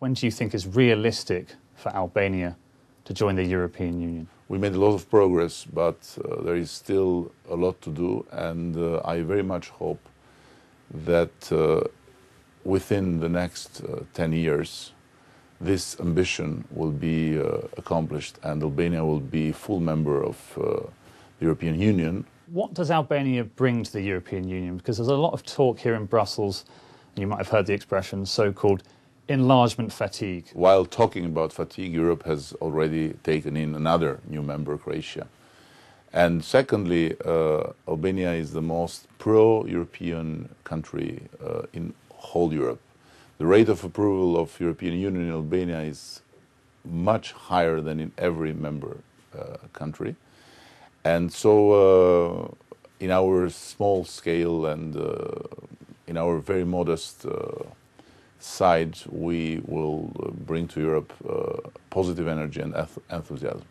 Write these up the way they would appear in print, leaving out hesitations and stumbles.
when do you think is realistic for Albania to join the European Union? We made a lot of progress, but there is still a lot to do, and I very much hope that within the next 10 years, this ambition will be accomplished and Albania will be a full member of the European Union. What does Albania bring to the European Union? Because there's a lot of talk here in Brussels, and you might have heard the expression, so-called enlargement fatigue. While talking about fatigue, Europe has already taken in another new member, Croatia. And secondly, Albania is the most pro-European country in whole Europe. The rate of approval of European Union in Albania is much higher than in every member country. And so in our small scale and in our very modest side, we will bring to Europe positive energy and enthusiasm.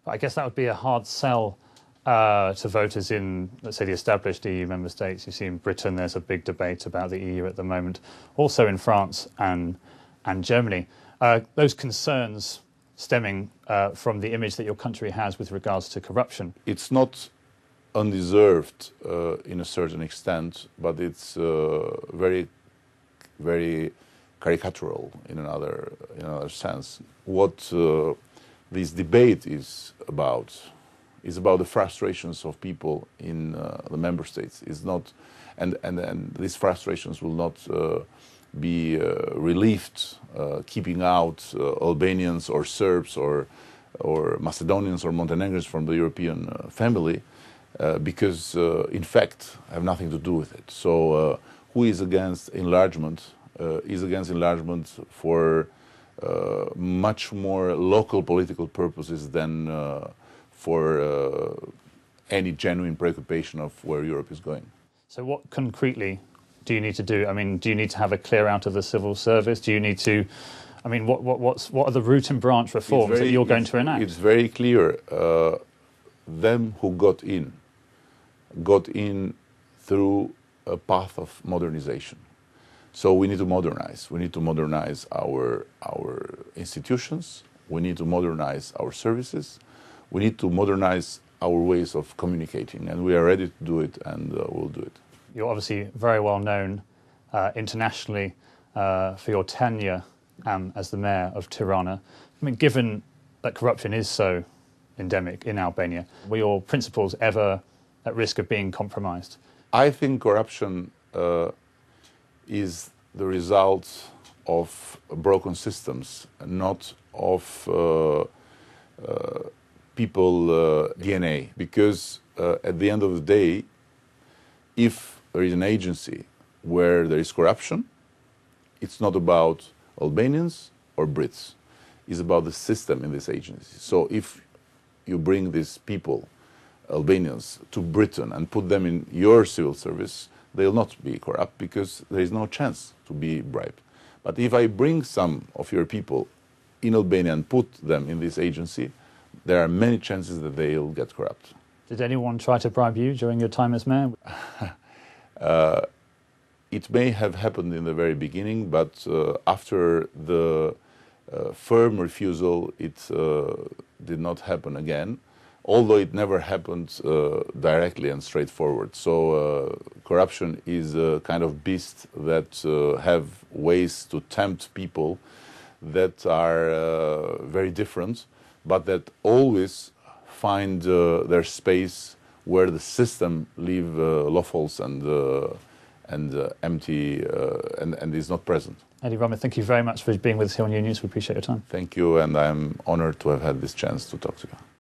I guess that would be a hard sell to voters in, let's say, the established EU member states. You see in Britain there's a big debate about the EU at the moment, also in France and Germany. Those concerns stemming from the image that your country has with regards to corruption. It's not undeserved in a certain extent, but it's very, very caricatural in another sense. What this debate is about the frustrations of people in the member states. Is not, and these frustrations will not be relieved keeping out Albanians or Serbs or Macedonians or Montenegrins from the European family, because in fact have nothing to do with it. So who is against enlargement is against enlargement for much more local political purposes than for any genuine preoccupation of where Europe is going. So what concretely do you need to do? I mean, do you need to have a clear out of the civil service? Do you need to, I mean, what are the root and branch reforms that you're going to enact? It's very clear. Them who got in through a path of modernization. So we need to modernize. We need to modernize our institutions. We need to modernize our services. We need to modernize our ways of communicating, and we are ready to do it, and we'll do it. You're obviously very well known internationally for your tenure as the mayor of Tirana. I mean, given that corruption is so endemic in Albania, were your principles ever at risk of being compromised? I think corruption is the result of broken systems, not of people DNA. Because at the end of the day, if there is an agency where there is corruption, it's not about Albanians or Brits. It's about the system in this agency. So if you bring these people, Albanians, to Britain and put them in your civil service, they'll not be corrupt because there is no chance to be bribed. But if I bring some of your people in Albania and put them in this agency, there are many chances that they'll get corrupt. Did anyone try to bribe you during your time as mayor? It may have happened in the very beginning, but after the firm refusal, it did not happen again, although it never happened directly and straightforward. So corruption is a kind of beast that have ways to tempt people that are very different, but that always find their space where the system leave loopholes and empty and is not present. Edi Rama, thank you very much for being with us here on Euronews. We appreciate your time. Thank you, and I'm honored to have had this chance to talk to you.